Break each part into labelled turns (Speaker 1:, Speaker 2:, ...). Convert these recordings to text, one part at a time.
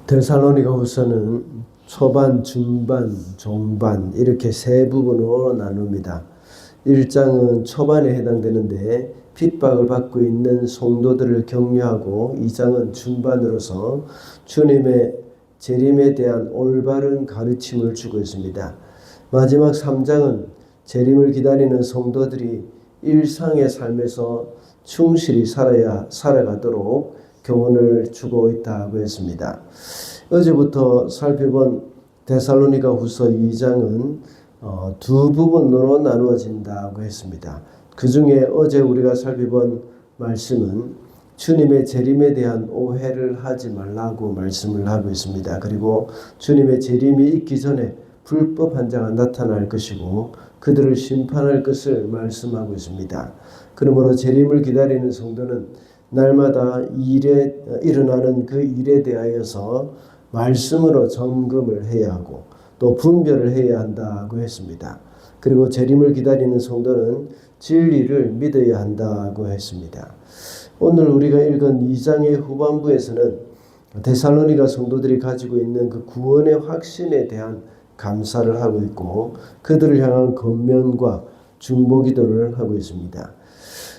Speaker 1: 데살로니가후서는 초반, 중반, 종반 이렇게 세 부분으로 나눕니다. 1장은 초반에 해당되는데 핍박을 받고 있는 성도들을 격려하고 2장은 중반으로서 주님의 재림에 대한 올바른 가르침을 주고 있습니다. 마지막 3장은 재림을 기다리는 성도들이 일상의 삶에서 충실히 살아가도록 교훈을 주고 있다고 했습니다. 어제부터 살펴본 데살로니가후서 2장은 두 부분으로 나누어진다고 했습니다. 그 중에 어제 우리가 살펴본 말씀은 주님의 재림에 대한 오해를 하지 말라고 말씀을 하고 있습니다. 그리고 주님의 재림이 있기 전에 불법 한 자가 나타날 것이고 그들을 심판할 것을 말씀하고 있습니다. 그러므로 재림을 기다리는 성도는 날마다 일어나는 그 일에 대하여서 말씀으로 점검을 해야 하고 또 분별을 해야 한다고 했습니다. 그리고 재림을 기다리는 성도는 진리를 믿어야 한다고 했습니다. 오늘 우리가 읽은 2장의 후반부에서는 데살로니가 성도들이 가지고 있는 그 구원의 확신에 대한 감사를 하고 있고 그들을 향한 권면과 중보기도를 하고 있습니다.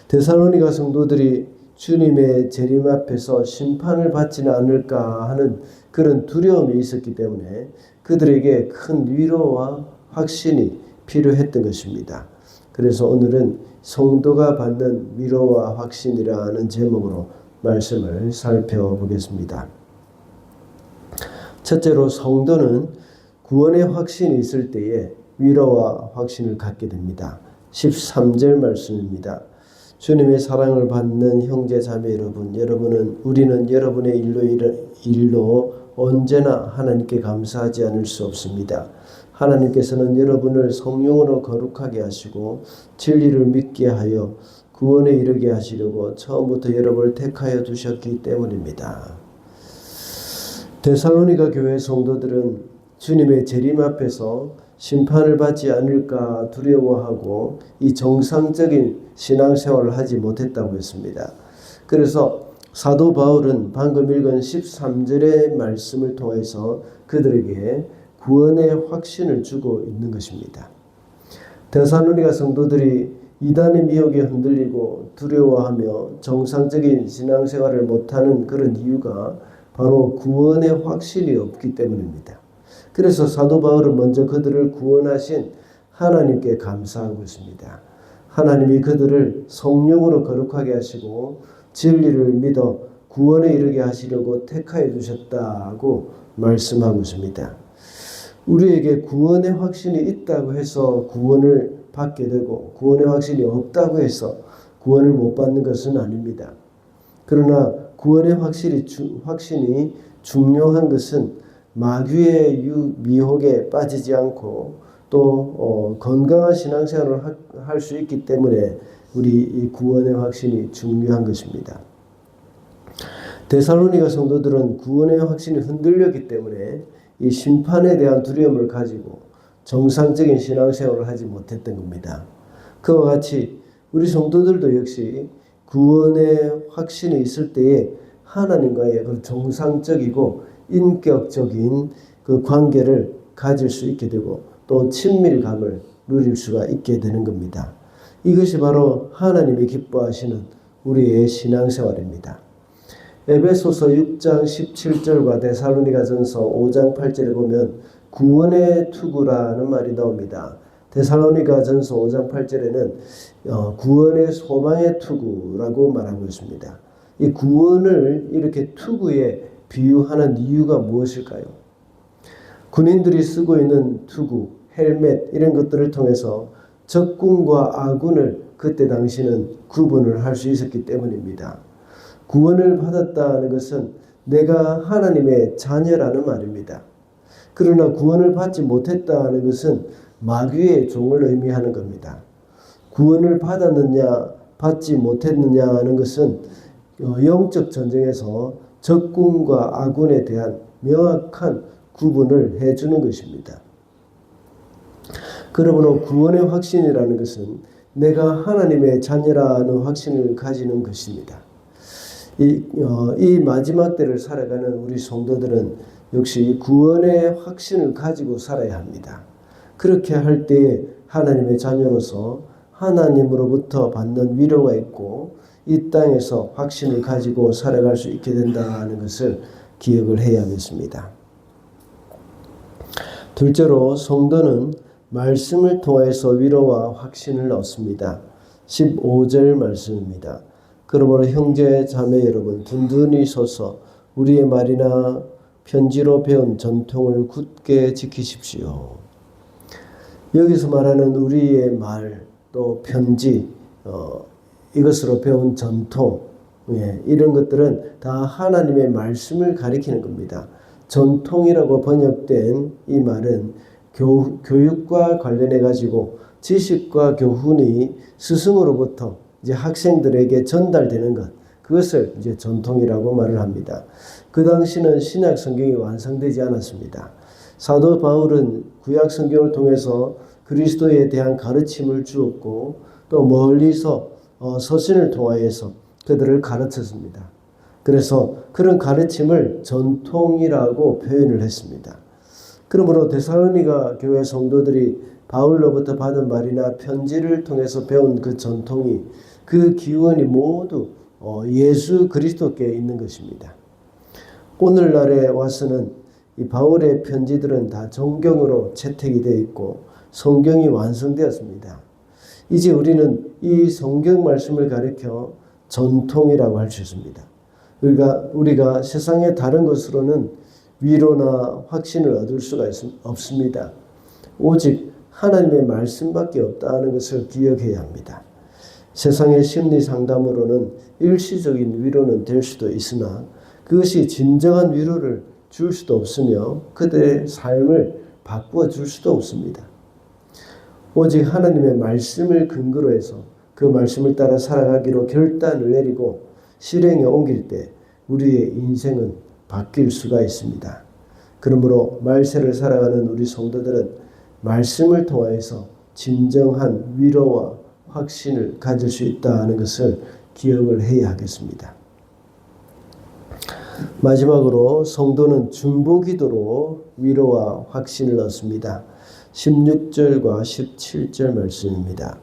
Speaker 1: 데살로니가 성도들이 주님의 재림 앞에서 심판을 받지는 않을까 하는 그런 두려움이 있었기 때문에 그들에게 큰 위로와 확신이 필요했던 것입니다. 그래서 오늘은 성도가 받는 위로와 확신이라는 제목으로 말씀을 살펴보겠습니다. 첫째로 성도는 구원의 확신이 있을 때에 위로와 확신을 갖게 됩니다. 13절 말씀입니다. 주님의 사랑을 받는 형제 자매 여러분, 우리는 여러분의 일로 언제나 하나님께 감사하지 않을 수 없습니다. 하나님께서는 여러분을 성령으로 거룩하게 하시고 진리를 믿게 하여 구원에 이르게 하시려고 처음부터 여러분을 택하여 두셨기 때문입니다. 데살로니가 교회 성도들은 주님의 재림 앞에서 심판을 받지 않을까 두려워하고 이 정상적인 신앙생활을 하지 못했다고 했습니다. 그래서 사도 바울은 방금 읽은 13절의 말씀을 통해서 그들에게 구원의 확신을 주고 있는 것입니다. 데살로니가 성도들이 이단의 미혹에 흔들리고 두려워하며 정상적인 신앙생활을 못하는 그런 이유가 바로 구원의 확신이 없기 때문입니다. 그래서 사도 바울은 먼저 그들을 구원하신 하나님께 감사하고 있습니다. 하나님이 그들을 성령으로 거룩하게 하시고 진리를 믿어 구원에 이르게 하시려고 택하여 주셨다고 말씀하고 있습니다. 우리에게 구원의 확신이 있다고 해서 구원을 받게 되고 구원의 확신이 없다고 해서 구원을 못 받는 것은 아닙니다. 그러나 구원의 확신이 중요한 것은 마귀의 미혹에 빠지지 않고 또 건강한 신앙생활을 할 수 있기 때문에 우리 이 구원의 확신이 중요한 것입니다. 데살로니가 성도들은 구원의 확신이 흔들렸기 때문에 이 심판에 대한 두려움을 가지고 정상적인 신앙생활을 하지 못했던 겁니다. 그와 같이 우리 성도들도 역시 구원의 확신이 있을 때에 하나님과의 그 정상적이고 인격적인 그 관계를 가질 수 있게 되고 또 친밀감을 누릴 수가 있게 되는 겁니다. 이것이 바로 하나님이 기뻐하시는 우리의 신앙생활입니다. 에베소서 6장 17절과 데살로니가전서 5장 8절에 보면 구원의 투구라는 말이 나옵니다. 데살로니가전서 5장 8절에는 구원의 소망의 투구라고 말하고 있습니다. 이 구원을 이렇게 투구에 비유하는 이유가 무엇일까요? 군인들이 쓰고 있는 투구, 헬멧 이런 것들을 통해서 적군과 아군을 그때 당시는 구분을 할 수 있었기 때문입니다. 구원을 받았다는 것은 내가 하나님의 자녀라는 말입니다. 그러나 구원을 받지 못했다는 것은 마귀의 종을 의미하는 겁니다. 구원을 받았느냐 받지 못했느냐 하는 것은 영적 전쟁에서 적군과 아군에 대한 명확한 구분을 해주는 것입니다. 그러므로 구원의 확신이라는 것은 내가 하나님의 자녀라는 확신을 가지는 것입니다. 이 마지막 때를 살아가는 우리 성도들은 역시 구원의 확신을 가지고 살아야 합니다. 그렇게 할 때에 하나님의 자녀로서 하나님으로부터 받는 위로가 있고 이 땅에서 확신을 가지고 살아갈 수 있게 된다는 것을 기억을 해야겠습니다. 둘째로 성도는 말씀을 통해서 위로와 확신을 얻습니다. 15절 말씀입니다. 그러므로 형제 자매 여러분 든든히 서서 우리의 말이나 편지로 배운 전통을 굳게 지키십시오. 여기서 말하는 우리의 말 또 편지 이것으로 배운 전통 이런 것들은 다 하나님의 말씀을 가리키는 겁니다. 전통이라고 번역된 이 말은 교육과 관련해 가지고 지식과 교훈이 스승으로부터 이제 학생들에게 전달되는 것, 그것을 이제 전통이라고 말을 합니다. 그 당시는 신약 성경이 완성되지 않았습니다. 사도 바울은 구약 성경을 통해서 그리스도에 대한 가르침을 주었고 또 멀리서 서신을 통하여서 그들을 가르쳤습니다. 그래서 그런 가르침을 전통이라고 표현을 했습니다. 그러므로 데살로니가 교회 성도들이 바울로부터 받은 말이나 편지를 통해서 배운 그 전통이 그 기원이 모두 예수 그리스도께 있는 것입니다. 오늘날에 와서는 이 바울의 편지들은 다 정경으로 채택이 되어 있고 성경이 완성되었습니다. 이제 우리는 이 성경 말씀을 가리켜 전통이라고 할 수 있습니다. 우리가 세상의 다른 것으로는 위로나 확신을 얻을 수가 없습니다. 오직 하나님의 말씀밖에 없다는 것을 기억해야 합니다. 세상의 심리 상담으로는 일시적인 위로는 될 수도 있으나 그것이 진정한 위로를 줄 수도 없으며 그들의 삶을 바꾸어 줄 수도 없습니다. 오직 하나님의 말씀을 근거로 해서 그 말씀을 따라 살아가기로 결단을 내리고 실행에 옮길 때 우리의 인생은 바뀔 수가 있습니다. 그러므로 말세를 살아가는 우리 성도들은 말씀을 통해서 진정한 위로와 확신을 가질 수 있다는 것을 기억을 해야 하겠습니다. 마지막으로 성도는 중보기도로 위로와 확신을 얻습니다. 16절과 17절 말씀입니다.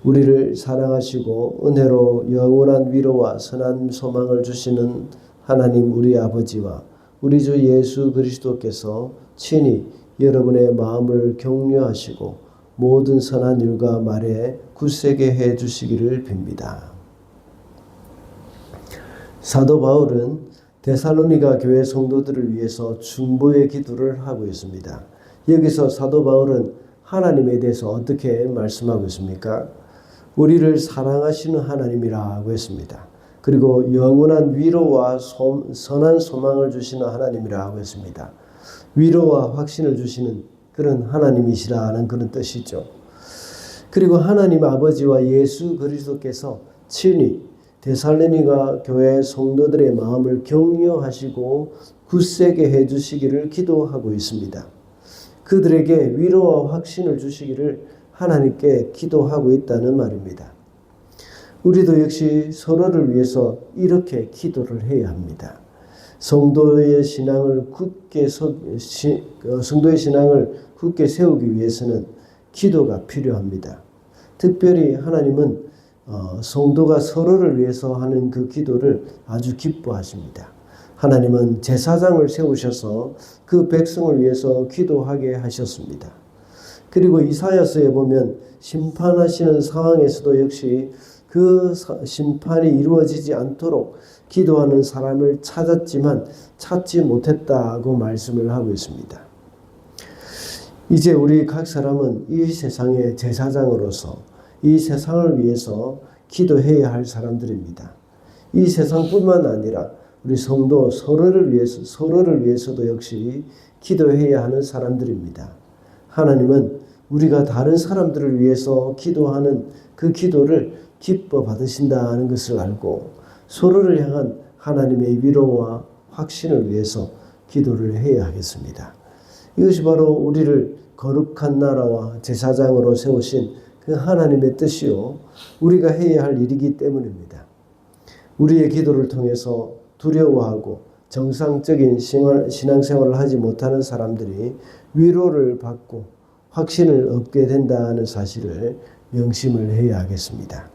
Speaker 1: 우리를 사랑하시고 은혜로 영원한 위로와 선한 소망을 주시는 하나님 우리 아버지와 우리 주 예수 그리스도께서 친히 여러분의 마음을 격려하시고 모든 선한 일과 말에 굳세게 해 주시기를 빕니다. 사도 바울은 데살로니가 교회 성도들을 위해서 중보의 기도를 하고 있습니다. 여기서 사도 바울은 하나님에 대해서 어떻게 말씀하고 있습니까? 우리를 사랑하시는 하나님이라고 했습니다. 그리고 영원한 위로와 선한 소망을 주시는 하나님이라고 했습니다. 위로와 확신을 주시는 그런 하나님이시라는 그런 뜻이죠. 그리고 하나님 아버지와 예수 그리스도께서 친히 데살로니가 교회 성도들의 마음을 격려하시고 굳세게 해주시기를 기도하고 있습니다. 그들에게 위로와 확신을 주시기를 하나님께 기도하고 있다는 말입니다. 우리도 역시 서로를 위해서 이렇게 기도를 해야 합니다. 성도의 신앙을 굳게 세우기 위해서는 기도가 필요합니다. 특별히 하나님은 성도가 서로를 위해서 하는 그 기도를 아주 기뻐하십니다. 하나님은 제사장을 세우셔서 그 백성을 위해서 기도하게 하셨습니다. 그리고 이사야서에 보면 심판하시는 상황에서도 역시 그 심판이 이루어지지 않도록 기도하는 사람을 찾았지만 찾지 못했다고 말씀을 하고 있습니다. 이제 우리 각 사람은 이 세상의 제사장으로서 이 세상을 위해서 기도해야 할 사람들입니다. 이 세상뿐만 아니라 우리 성도 서로를 위해서도 역시 기도해야 하는 사람들입니다. 하나님은 우리가 다른 사람들을 위해서 기도하는 그 기도를 기뻐 받으신다는 것을 알고 서로를 향한 하나님의 위로와 확신을 위해서 기도를 해야 하겠습니다. 이것이 바로 우리를 거룩한 나라와 제사장으로 세우신 그 하나님의 뜻이요 우리가 해야 할 일이기 때문입니다. 우리의 기도를 통해서 두려워하고 정상적인 신앙생활을 하지 못하는 사람들이 위로를 받고 확신을 얻게 된다는 사실을 명심을 해야 하겠습니다.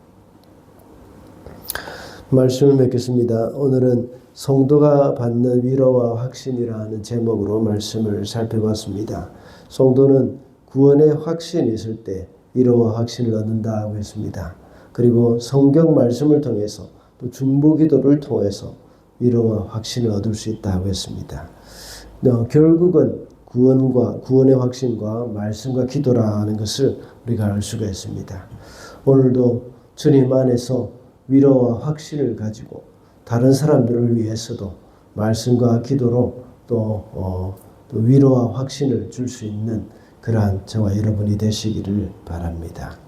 Speaker 1: 말씀을 맺겠습니다. 오늘은 성도가 받는 위로와 확신이라는 제목으로 말씀을 살펴봤습니다. 성도는 구원의 확신이 있을 때 위로와 확신을 얻는다고 했습니다. 그리고 성경 말씀을 통해서 또 중보기도를 통해서 위로와 확신을 얻을 수 있다고 했습니다. 결국은 구원의 확신과 말씀과 기도라는 것을 우리가 알 수가 있습니다. 오늘도 주님 안에서 위로와 확신을 가지고 다른 사람들을 위해서도 말씀과 기도로 또 위로와 확신을 줄 수 있는 그러한 저와 여러분이 되시기를 바랍니다.